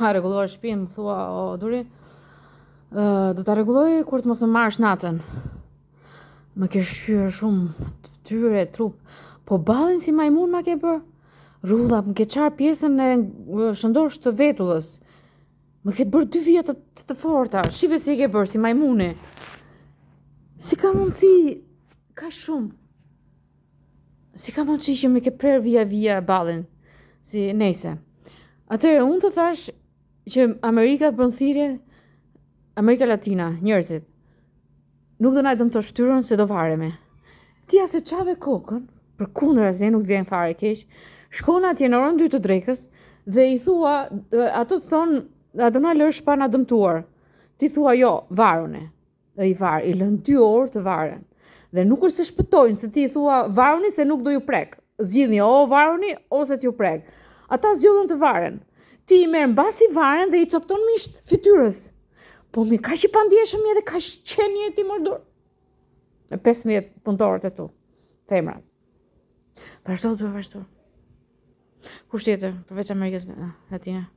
ha rregulluar shtëpinë, më thua, o Duri, do ta rregulloj kur të mos më marrësh natën. Më ke shqyrë shumë fytyrë, trup, po ballin si majmun ma ke bërë. Rrulla, më ke qarë pjesën e shëndosh të vetullës. Më ke bërë 2 vjet të forta. Shive si ke bërë, si majmuni. Si ka mundësi, ka shumë. Si ka mundësi që më ke prerë via ballin. Si nejse. Atëherë, unë të thash që Amerika bën thirrje, Amerika Latina, njerëzit. Nuk do na dëmto shtyrën se do varemi. Ti as e çave kokën, përkundër asgjë nuk vjen fare keq. Shkon atje në orën 2 të drekës dhe i thua, ato të thonë, a do na lësh pa na dëmtuar. Ti thua jo, varuni. Dhe i lën 2 orë të varen. Dhe nuk është se shpëtojnë, se ti thua varuni se nuk do ju prek. Zgjidhni o varuni ose t'ju prek. Ata zgjodhen të varen. Ti i merr mbasi varen dhe i copton misht fytyrës. Po mi kaq i pandjeshëm edhe kaq qenie ti mordur. Me 15 punëtorët e tu, femrat. Vazhdo. Kush tjetër, përveç Amerikës Latine?